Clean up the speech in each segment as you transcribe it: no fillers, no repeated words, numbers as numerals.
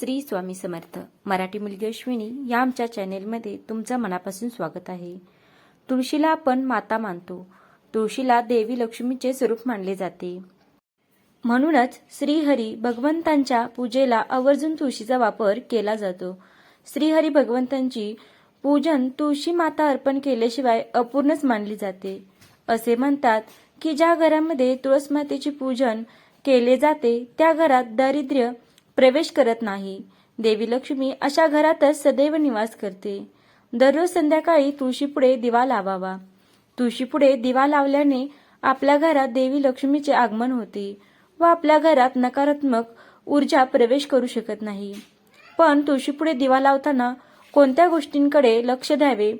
श्री स्वामी समर्थ. मराठी मुलगी अश्विनी या आमच्या चॅनेलमध्ये तुमचं मनापासून स्वागत आहे. तुळशीला आपण माता मानतो. तुळशीला देवी लक्ष्मीचे स्वरूप मानले जाते. म्हणूनच श्रीहरी भगवंतांच्या पूजेला आवर्जून तुळशीचा वापर केला जातो. श्रीहरी भगवंतांची पूजन तुळशी माता अर्पण केल्याशिवाय अपूर्णच मानली जाते. असे म्हणतात की ज्या घरामध्ये तुळस मातेचे पूजन केले जाते त्या घरात दारिद्र्य प्रवेश करत नाही. देवी लक्ष्मी अशा घरातच सदैव निवास करते. दररोज संध्याकाळी तुळशीपुढे दिवा लावावा. तुळशीपुढे दिवा लावल्याने आपल्या घरात देवी लक्ष्मीचे आगमन होते व आपल्या घरात नकारात्मक ऊर्जा प्रवेश करू शकत नाही. पण तुळशीपुढे दिवा लावताना कोणत्या गोष्टींकडे लक्ष द्यावे,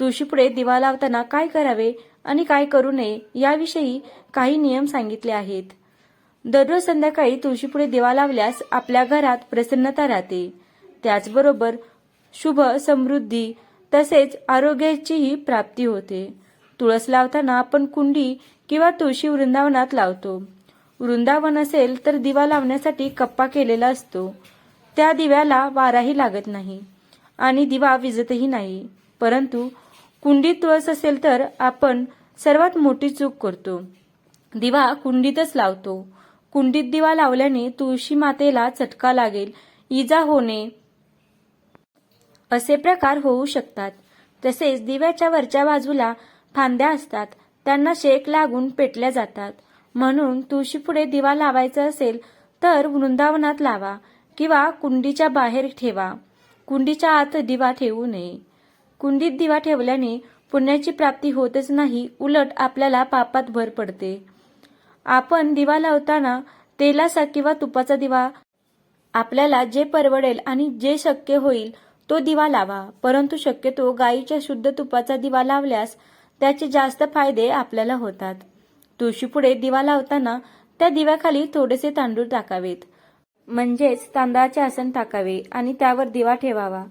तुळशीपुढे दिवा लावताना काय करावे आणि काय करू नये याविषयी काही नियम सांगितले आहेत. दररोज संध्याकाळी तुळशीपुढे दिवा लावल्यास आपल्या घरात प्रसन्नता राहते. त्याचबरोबर शुभ समृद्धी तसेच आरोग्याचीही प्राप्ती होते. तुळस लावताना आपण कुंडी किंवा तुळशी वृंदावनात लावतो. वृंदावन असेल तर दिवा लावण्यासाठी कप्पा केलेला असतो. त्या दिव्याला वाराही लागत नाही आणि दिवा विझतही नाही. परंतु कुंडीत तुळस असेल तर आपण सर्वात मोठी चूक करतो. दिवा कुंडीतच लावतो. कुंडीत दिवा लावल्याने तुळशी मातेला चटका लागेल, इजा होणे असे प्रकार होऊ शकतात. तसेच दिव्याच्या वरच्या बाजूला फांद्या असतात, त्यांना शेक लागून पेटल्या जातात. म्हणून तुळशीपुढे दिवा लावायचा असेल तर वृंदावनात लावा किंवा कुंडीच्या बाहेर ठेवा. कुंडीच्या आत दिवा ठेवू नये. कुंडीत दिवा ठेवल्याने पुण्याची प्राप्ती होतच नाही, उलट आपल्याला पापात भर पडते. आपण दिवा लावताना तेलाचा किंवा तुपाचा दिवा आपल्याला जे परवडेल आणि जे शक्य होईल तो दिवा लावा. परंतु शक्यतो गायीच्या शुद्ध तुपाचा दिवा लावल्यास त्याचे जास्त फायदे आपल्याला होतात. तुळशीपुढे दिवा लावताना त्या दिव्याखाली थोडेसे तांदूळ टाकावेत, म्हणजेच तांदळाचे आसन टाकावे आणि त्यावर दिवा ठेवावा.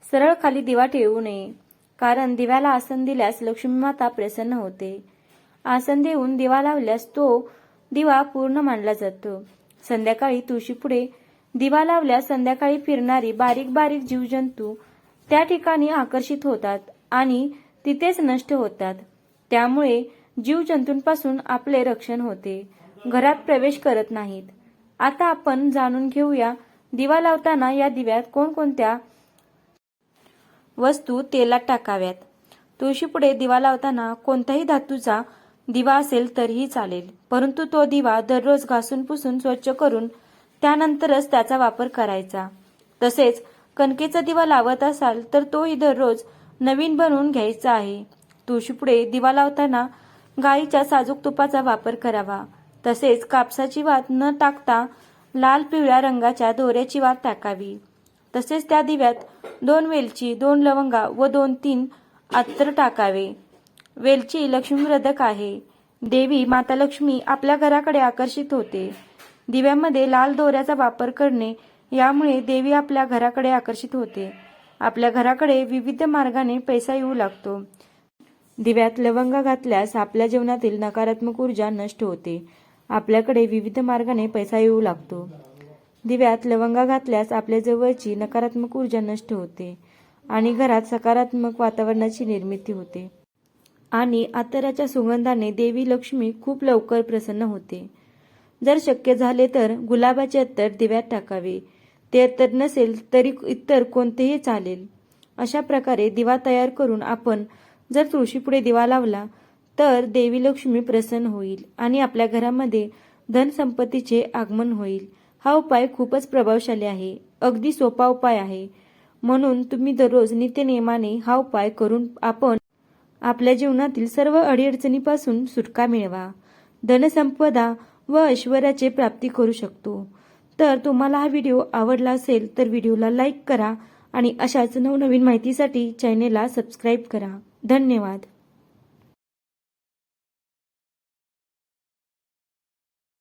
सरळ खाली दिवा ठेवू नये, कारण दिव्याला आसन दिल्यास लक्ष्मी माता प्रसन्न होते. आसन देऊन दिवा लावल्यास तो दिवा पूर्ण मानला जातो. संध्याकाळी तुळशीपुढे दिवा लावल्यास संध्याकाळी फिरणारी बारीक बारीक जीवजंतू त्या ठिकाणी आकर्षित होतात आणि तिथेच नष्ट होतात. त्यामुळे जीवजंतूंपासून आपले रक्षण होते, घरात प्रवेश करत नाहीत. आता आपण जाणून घेऊया दिवा लावताना या दिव्यात कोणकोणत्या वस्तू तेलात टाकाव्यात. तुळशीपुढे दिवा लावताना कोणत्याही धातूचा दिवा असेल तरीही चालेल, परंतु तो दिवा दररोज घासून पुसून स्वच्छ करून त्यानंतरच त्याचा वापर करायचा. तसेच कणकेचा दिवा लावत असाल तर तोही दररोज नवीन बनवून घ्यायचा आहे. तुळशीपुढे दिवा लावताना गाईच्या साजूक तुपाचा वापर करावा. तसेच कापसाची वात न टाकता लाल पिवळ्या रंगाच्या दोऱ्याची वात टाकावी. तसेच त्या दिव्यात 2 वेलची, 2 लवंगा व 2-3 अत्तर टाकावे. वेलची लक्ष्मीवर्धक आहे. देवी माता लक्ष्मी आपल्या घराकडे आकर्षित होते. दिव्यामध्ये लाल दोऱ्याचा वापर करणे यामुळे देवी आपल्या घराकडे आकर्षित होते. आपल्या घराकडे विविध मार्गाने पैसा येऊ लागतो. दिव्यात लवंगा घातल्यास आपल्या जीवनातील नकारात्मक ऊर्जा नष्ट होते. आपल्याकडे विविध मार्गाने पैसा येऊ लागतो. दिव्यात लवंगा घातल्यास आपल्या जवळची नकारात्मक ऊर्जा नष्ट होते आणि घरात सकारात्मक वातावरणाची निर्मिती होते. आणि अत्तराच्या सुगंधाने देवी लक्ष्मी खूप लवकर प्रसन्न होते. जर शक्य झाले तर गुलाबाचे अत्तर दिव्यात टाकावे. ते अत्तर नसेल तरी इतर कोणतेही चालेल. अशा प्रकारे दिवा तयार करून आपण जर तुळशीपुढे दिवा लावला तर देवी लक्ष्मी प्रसन्न होईल आणि आपल्या घरामध्ये धनसंपत्तीचे आगमन होईल. हा उपाय खूपच प्रभावशाली आहे. अगदी सोपा उपाय आहे. म्हणून तुम्ही दररोज नित्यनेमाने हा उपाय करून आपण आपल्या जीवनातील सर्व अडीअडचणीपासून सुटका मिळवा. धनसंपदा व ऐश्वर्याचे प्राप्ती करू शकतो. तर तुम्हाला हा व्हिडिओ आवडला असेल तर व्हिडिओला लाईक करा आणि अशाच नवनवीन माहितीसाठी चॅनेलला सबस्क्राईब करा. धन्यवाद.